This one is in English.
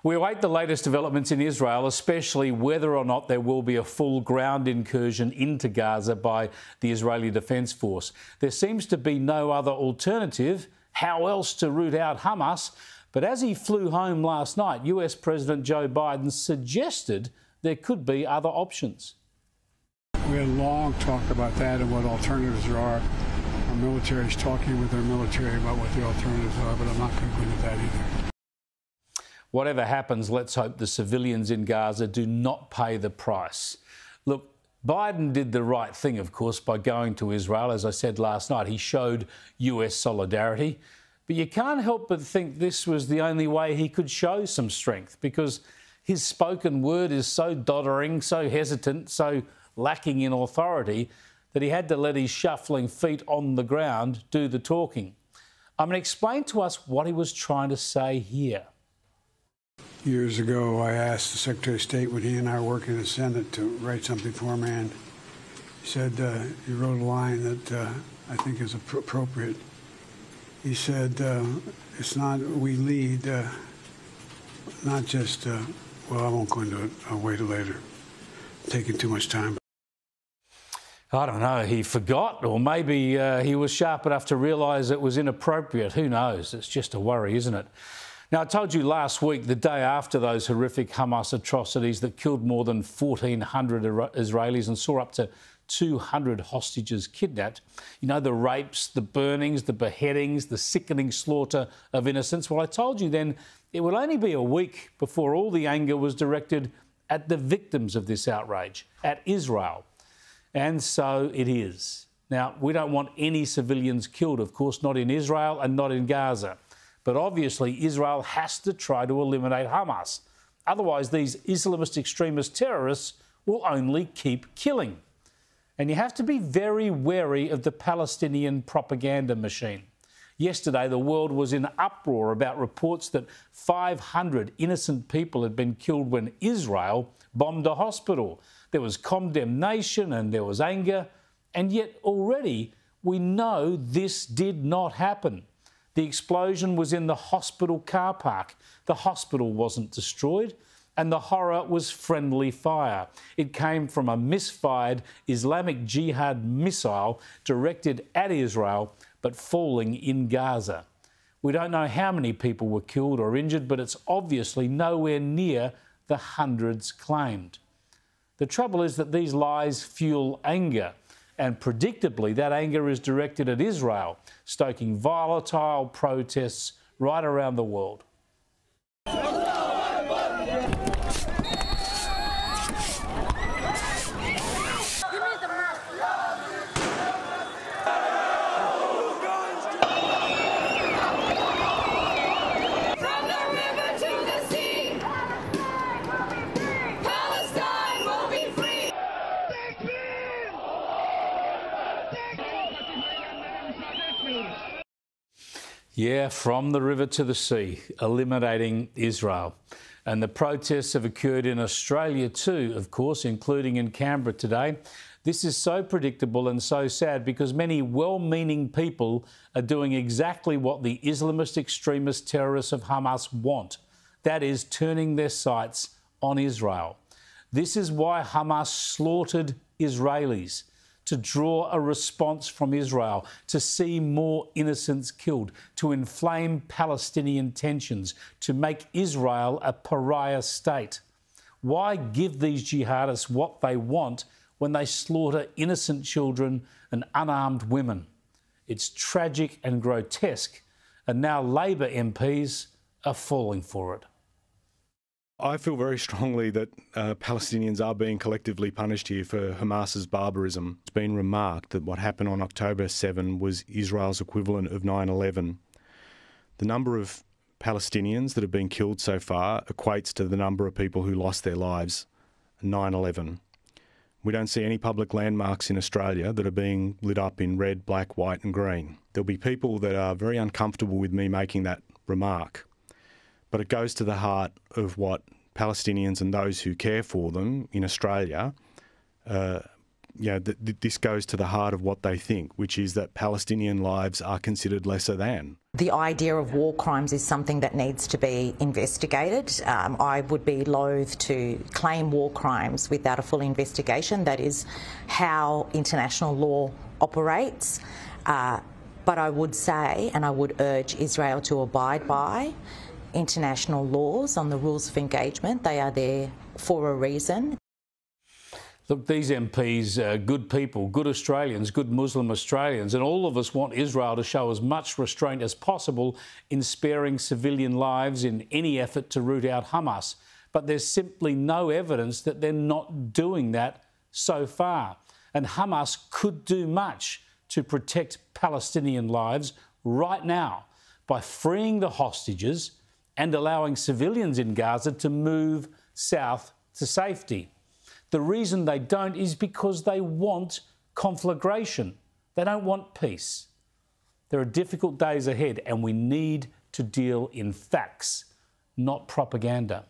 We await the latest developments in Israel, especially whether or not there will be a full ground incursion into Gaza by the Israeli Defence Force. There seems to be no other alternative. How else to root out Hamas? But as he flew home last night, US President Joe Biden suggested there could be other options. We had a long talk about that and what alternatives there are. Our military is talking with their military about what the alternatives are, but I'm not going to go into that either. Whatever happens, let's hope the civilians in Gaza do not pay the price. Look, Biden did the right thing, of course, by going to Israel. As I said last night, he showed US solidarity. But you can't help but think this was the only way he could show some strength, because his spoken word is so doddering, so hesitant, so lacking in authority that he had to let his shuffling feet on the ground do the talking. Explain to us what he was trying to say here. Years ago, I asked the Secretary of State when he and I were working in the Senate to write something for him, and he said, he wrote a line that I think is appropriate. He said, it's not, we lead, not just, well, I won't go into it, I'll wait later. Taking too much time. I don't know, he forgot, or maybe he was sharp enough to realise it was inappropriate. Who knows? It's just a worry, isn't it? Now, I told you last week, the day after those horrific Hamas atrocities that killed more than 1,400 Israelis and saw up to 200 hostages kidnapped, you know, the rapes, the burnings, the beheadings, the sickening slaughter of innocents. Well, I told you then it would only be a week before all the anger was directed at the victims of this outrage, at Israel. And so it is. Now, we don't want any civilians killed, of course, not in Israel and not in Gaza. But obviously, Israel has to try to eliminate Hamas. Otherwise, these Islamist extremist terrorists will only keep killing. And you have to be very wary of the Palestinian propaganda machine. Yesterday, the world was in uproar about reports that 500 innocent people had been killed when Israel bombed a hospital. There was condemnation and there was anger. And yet already we know this did not happen. The explosion was in the hospital car park. The hospital wasn't destroyed, and the horror was friendly fire. It came from a misfired Islamic Jihad missile directed at Israel, but falling in Gaza. We don't know how many people were killed or injured, but it's obviously nowhere near the hundreds claimed. The trouble is that these lies fuel anger. And predictably, that anger is directed at Israel, stoking volatile protests right around the world. Yeah, from the river to the sea, eliminating Israel. And the protests have occurred in Australia too, of course, including in Canberra today. This is so predictable and so sad because many well-meaning people are doing exactly what the Islamist extremist terrorists of Hamas want. That is, turning their sights on Israel. This is why Hamas slaughtered Israelis, to draw a response from Israel, to see more innocents killed, to inflame Palestinian tensions, to make Israel a pariah state. Why give these jihadists what they want when they slaughter innocent children and unarmed women? It's tragic and grotesque, and now Labor MPs are falling for it. I feel very strongly that Palestinians are being collectively punished here for Hamas's barbarism. It's been remarked that what happened on October 7 was Israel's equivalent of 9/11. The number of Palestinians that have been killed so far equates to the number of people who lost their lives in 9/11. We don't see any public landmarks in Australia that are being lit up in red, black, white and green. There'll be people that are very uncomfortable with me making that remark. But it goes to the heart of what Palestinians and those who care for them in Australia this goes to the heart of what they think, which is that Palestinian lives are considered lesser than. The idea of war crimes is something that needs to be investigated. I would be loath to claim war crimes without a full investigation. That is how international law operates. But I would say, and I would urge Israel to abide by international laws on the rules of engagement. They are there for a reason. Look, these MPs are good people, good Australians, good Muslim Australians, and all of us want Israel to show as much restraint as possible in sparing civilian lives in any effort to root out Hamas. But there's simply no evidence that they're not doing that so far. And Hamas could do much to protect Palestinian lives right now by freeing the hostages and allowing civilians in Gaza to move south to safety. The reason they don't is because they want conflagration. They don't want peace. There are difficult days ahead, and we need to deal in facts, not propaganda.